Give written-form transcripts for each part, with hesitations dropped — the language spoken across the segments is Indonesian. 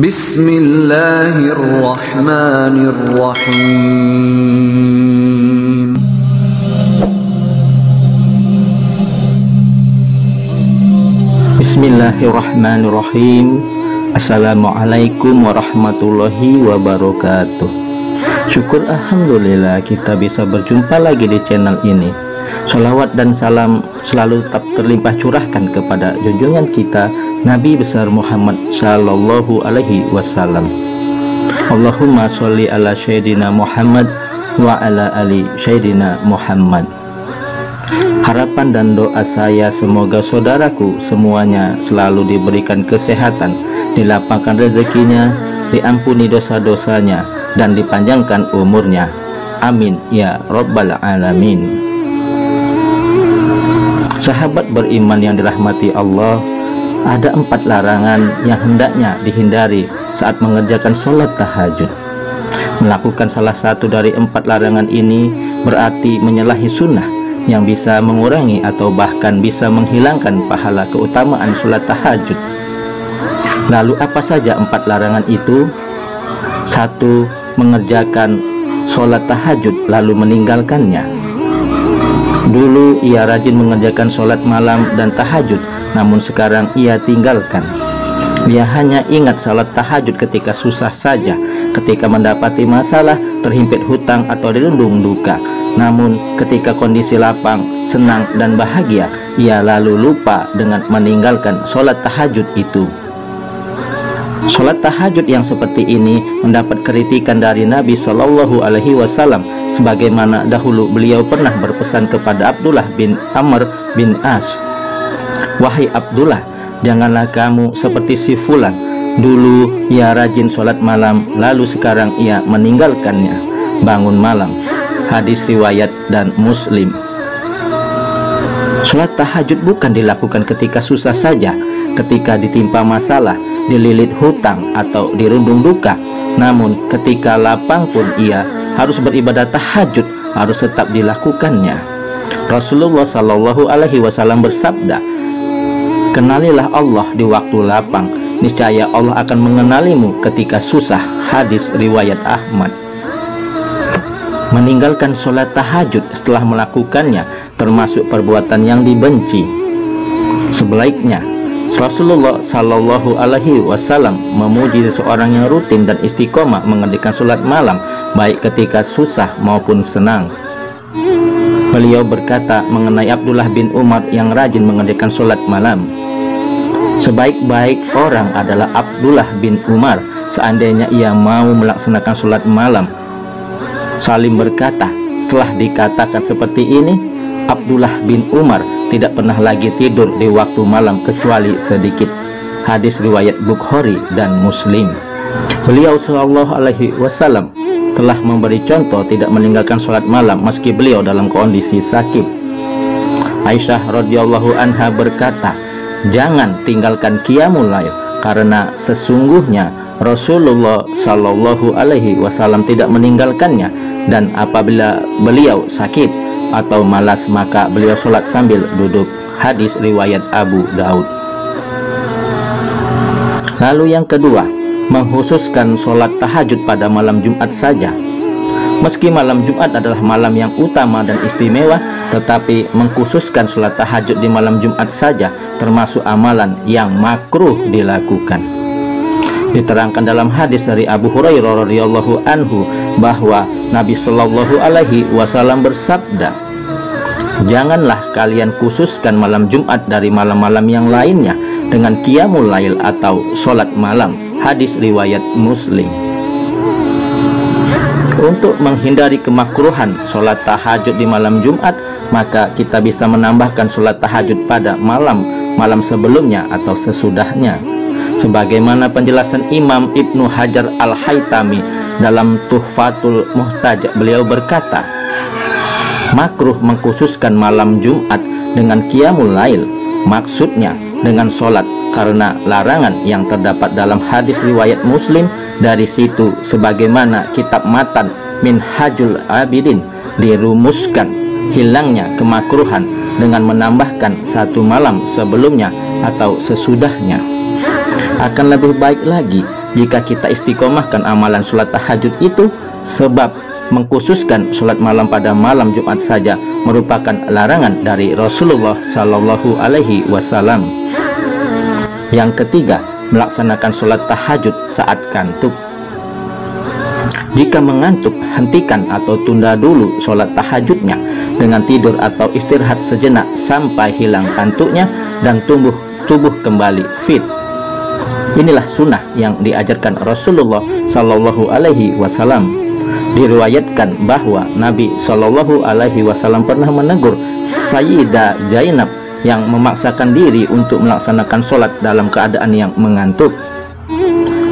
Bismillahirrahmanirrahim. Bismillahirrahmanirrahim. Assalamualaikum warahmatullahi wabarakatuh. Syukur alhamdulillah kita bisa berjumpa lagi di channel ini. Sholawat dan salam selalu tetap terlimpah curahkan kepada junjungan kita Nabi besar Muhammad Sallallahu Alaihi Wasallam. Allahumma sholli ala Sayyidina Muhammad wa ala ali Sayyidina Muhammad. Harapan dan doa saya semoga saudaraku semuanya selalu diberikan kesehatan, dilapangkan rezekinya, diampuni dosa-dosanya, dan dipanjangkan umurnya. Amin ya rabbal alamin. Sahabat beriman yang dirahmati Allah, ada 4 larangan yang hendaknya dihindari saat mengerjakan sholat tahajud. Melakukan salah satu dari 4 larangan ini berarti menyalahi sunnah yang bisa mengurangi atau bahkan bisa menghilangkan pahala keutamaan sholat tahajud. Lalu apa saja 4 larangan itu? 1. Mengerjakan sholat tahajud lalu meninggalkannya. Dulu ia rajin mengerjakan sholat malam dan tahajud, namun sekarang ia tinggalkan. Dia hanya ingat sholat tahajud ketika susah saja, ketika mendapati masalah, terhimpit hutang atau dirundung duka. Namun ketika kondisi lapang, senang dan bahagia, ia lalu lupa dengan meninggalkan sholat tahajud itu. Sholat tahajud yang seperti ini mendapat kritikan dari Nabi Shallallahu Alaihi Wasallam, sebagaimana dahulu beliau pernah berpesan kepada Abdullah bin Amr bin As, "Wahai Abdullah, janganlah kamu seperti si fulan. Dulu ia rajin sholat malam, lalu sekarang ia meninggalkannya. Bangun malam." Hadis riwayat dan Muslim. Sholat tahajud bukan dilakukan ketika susah saja, ketika ditimpa masalah, dililit hutang atau dirundung duka. Namun ketika lapang pun ia harus beribadah tahajud, harus tetap dilakukannya. Rasulullah Shallallahu Alaihi Wasallam bersabda, "Kenalilah Allah di waktu lapang, niscaya Allah akan mengenalimu ketika susah." Hadis riwayat Ahmad. Meninggalkan sholat tahajud setelah melakukannya termasuk perbuatan yang dibenci. Sebaliknya, Rasulullah Shallallahu Alaihi Wasallam memuji seseorang yang rutin dan istiqomah mengerjakan sholat malam, baik ketika susah maupun senang. Beliau berkata mengenai Abdullah bin Umar yang rajin mengerjakan sholat malam, "Sebaik-baik orang adalah Abdullah bin Umar seandainya ia mau melaksanakan sholat malam." Salim berkata, setelah dikatakan seperti ini, Abdullah bin Umar tidak pernah lagi tidur di waktu malam kecuali sedikit. Hadis riwayat Bukhari dan Muslim. Beliau Shallallahu Alaihi Wasallam telah memberi contoh tidak meninggalkan sholat malam meski beliau dalam kondisi sakit. Aisyah radhiyallahu anha berkata, "Jangan tinggalkan qiyamul lail, karena sesungguhnya Rasulullah Shallallahu Alaihi Wasallam tidak meninggalkannya, dan apabila beliau sakit atau malas maka beliau sholat sambil duduk." Hadis riwayat Abu Daud. Lalu yang kedua, mengkhususkan sholat tahajud pada malam Jumat saja. Meski malam Jumat adalah malam yang utama dan istimewa, tetapi mengkhususkan sholat tahajud di malam Jumat saja termasuk amalan yang makruh dilakukan. Diterangkan dalam hadis dari Abu Hurairah radhiyallahu anhu bahwa Nabi Shallallahu Alaihi Wasallam bersabda, "Janganlah kalian khususkan malam Jumat dari malam-malam yang lainnya dengan qiyamul lail atau sholat malam." Hadis riwayat Muslim. Untuk menghindari kemakruhan sholat tahajud di malam Jumat, maka kita bisa menambahkan sholat tahajud pada malam sebelumnya atau sesudahnya. Sebagaimana penjelasan Imam Ibnu Hajar Al-Haytami dalam Tuhfatul Muhtaj, beliau berkata, makruh mengkhususkan malam Jumat dengan qiyamul lail, maksudnya dengan sholat, karena larangan yang terdapat dalam hadis riwayat Muslim. Dari situ sebagaimana kitab Matan Minhajul Abidin dirumuskan hilangnya kemakruhan dengan menambahkan satu malam sebelumnya atau sesudahnya. Akan lebih baik lagi jika kita istiqomahkan amalan sholat tahajud itu, sebab mengkhususkan sholat malam pada malam Jumat saja merupakan larangan dari Rasulullah Sallallahu Alaihi Wasallam. Yang ketiga, melaksanakan sholat tahajud saat kantuk. Jika mengantuk, hentikan atau tunda dulu sholat tahajudnya dengan tidur atau istirahat sejenak sampai hilang kantuknya dan tubuh kembali fit. Inilah sunnah yang diajarkan Rasulullah Sallallahu Alaihi Wasallam. Diriwayatkan bahwa Nabi Sallallahu Alaihi Wasallam pernah menegur Sayyidah Zainab yang memaksakan diri untuk melaksanakan sholat dalam keadaan yang mengantuk.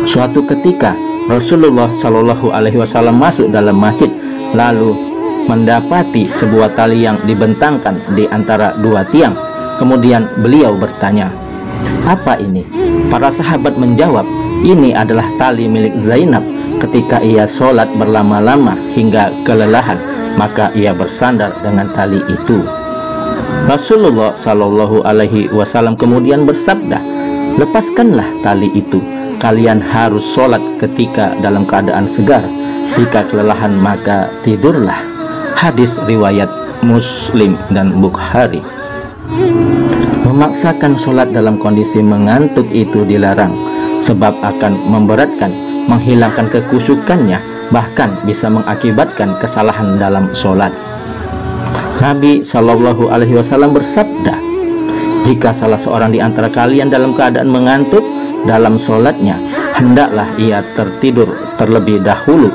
Suatu ketika Rasulullah Shallallahu Alaihi Wasallam masuk dalam masjid, lalu mendapati sebuah tali yang dibentangkan di antara dua tiang. Kemudian beliau bertanya, "Apa ini?" Para sahabat menjawab, "Ini adalah tali milik Zainab. Ketika ia sholat berlama-lama hingga kelelahan, maka ia bersandar dengan tali itu." Rasulullah Shallallahu Alaihi Wasallam kemudian bersabda, "Lepaskanlah tali itu. Kalian harus sholat ketika dalam keadaan segar. Jika kelelahan maka tidurlah." Hadis riwayat Muslim dan Bukhari. Memaksakan sholat dalam kondisi mengantuk itu dilarang, sebab akan memberatkan, menghilangkan kekusukannya, bahkan bisa mengakibatkan kesalahan dalam sholat. Nabi Shallallahu Alaihi Wasallam bersabda, "Jika salah seorang di antara kalian dalam keadaan mengantuk dalam sholatnya, hendaklah ia tertidur terlebih dahulu,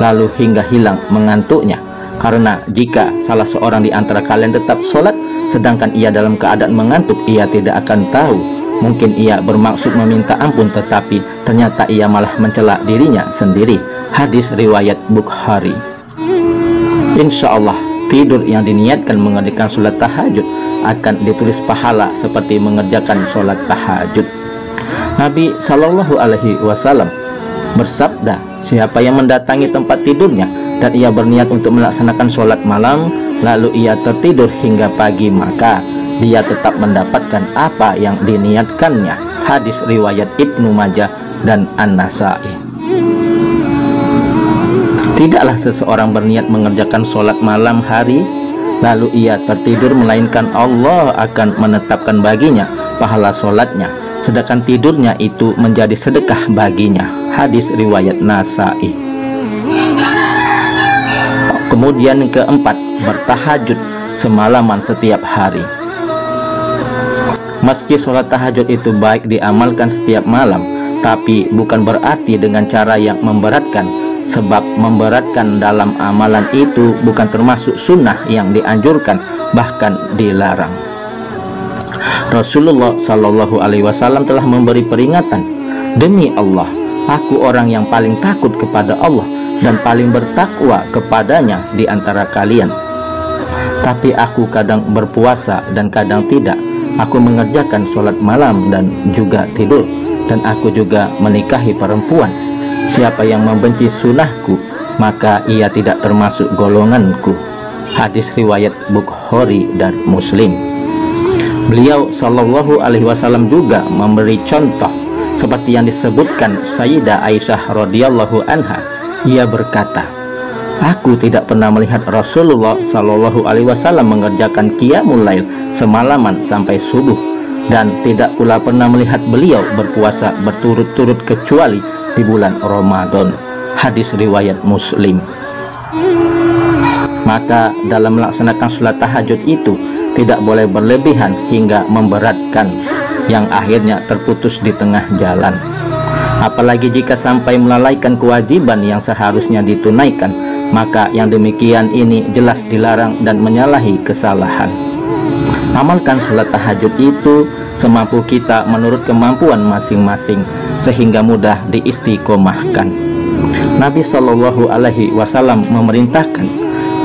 lalu hingga hilang mengantuknya. Karena jika salah seorang di antara kalian tetap sholat, sedangkan ia dalam keadaan mengantuk, ia tidak akan tahu. Mungkin ia bermaksud meminta ampun, tetapi ternyata ia malah mencela dirinya sendiri." Hadis riwayat Bukhari. Insya Allah, tidur yang diniatkan mengerjakan sholat tahajud akan ditulis pahala seperti mengerjakan sholat tahajud. Nabi Shallallahu Alaihi Wasallam bersabda, "Siapa yang mendatangi tempat tidurnya dan ia berniat untuk melaksanakan sholat malam, lalu ia tertidur hingga pagi, maka dia tetap mendapatkan apa yang diniatkannya." Hadis riwayat Ibnu Majah dan An-Nasai. Tidaklah seseorang berniat mengerjakan sholat malam hari lalu ia tertidur, melainkan Allah akan menetapkan baginya pahala sholatnya, sedangkan tidurnya itu menjadi sedekah baginya. Hadis riwayat Nasai. Kemudian yang keempat, bertahajud semalaman setiap hari. Meski sholat tahajud itu baik diamalkan setiap malam, tapi bukan berarti dengan cara yang memberatkan, sebab memberatkan dalam amalan itu bukan termasuk sunnah yang dianjurkan, bahkan dilarang. Rasulullah Shallallahu Alaihi Wasallam telah memberi peringatan, "Demi Allah, aku orang yang paling takut kepada Allah dan paling bertakwa kepadanya di antara kalian. Tapi aku kadang berpuasa dan kadang tidak. Aku mengerjakan sholat malam dan juga tidur, dan aku juga menikahi perempuan. Siapa yang membenci sunnahku, maka ia tidak termasuk golonganku." Hadis riwayat Bukhari dan Muslim. Beliau Shallallahu Alaihi Wasallam juga memberi contoh seperti yang disebutkan Sayyidah Aisyah radhiyallahu anha. Ia berkata, "Aku tidak pernah melihat Rasulullah Shallallahu Alaihi Wasallam mengerjakan qiyamul lail semalaman sampai subuh, dan tidak pula pernah melihat beliau berpuasa berturut-turut kecuali di bulan Ramadan." Hadis riwayat Muslim. Maka dalam melaksanakan sholat tahajud itu tidak boleh berlebihan hingga memberatkan, yang akhirnya terputus di tengah jalan. Apalagi jika sampai melalaikan kewajiban yang seharusnya ditunaikan, maka yang demikian ini jelas dilarang dan menyalahi kesalahan. Amalkan sholat tahajud itu semampu kita menurut kemampuan masing-masing, sehingga mudah diistiqomahkan. Nabi Shallallahu Alaihi Wasallam memerintahkan,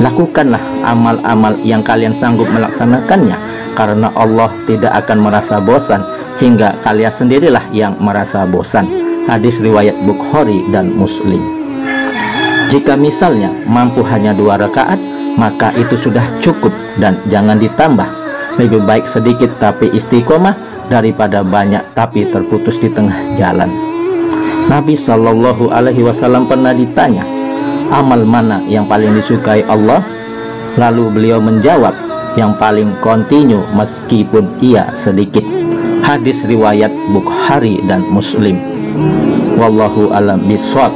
"Lakukanlah amal-amal yang kalian sanggup melaksanakannya, karena Allah tidak akan merasa bosan hingga kalian sendirilah yang merasa bosan." Hadis riwayat Bukhari dan Muslim. Jika misalnya mampu hanya 2 rakaat, maka itu sudah cukup dan jangan ditambah. Lebih baik sedikit tapi istiqomah daripada banyak tapi terputus di tengah jalan. Nabi Shallallahu Alaihi Wasallam pernah ditanya, amal mana yang paling disukai Allah? Lalu beliau menjawab, yang paling kontinu meskipun ia sedikit. Hadis riwayat Bukhari dan Muslim. Wallahu a'lam bishawab.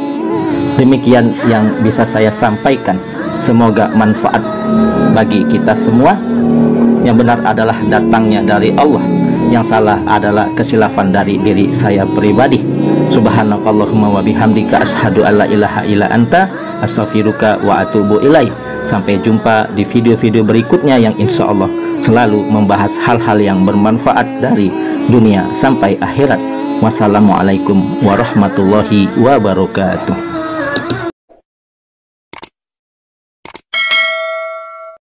Demikian yang bisa saya sampaikan. Semoga manfaat bagi kita semua. Yang benar adalah datangnya dari Allah, yang salah adalah kesilafan dari diri saya pribadi. Subhanakallahumma wa bihamdika asyhadu alla ilaha illa anta astaghfiruka wa atubu ilaik. Sampai jumpa di video-video berikutnya yang insya Allah selalu membahas hal-hal yang bermanfaat dari dunia sampai akhirat. Wassalamualaikum warahmatullahi wabarakatuh.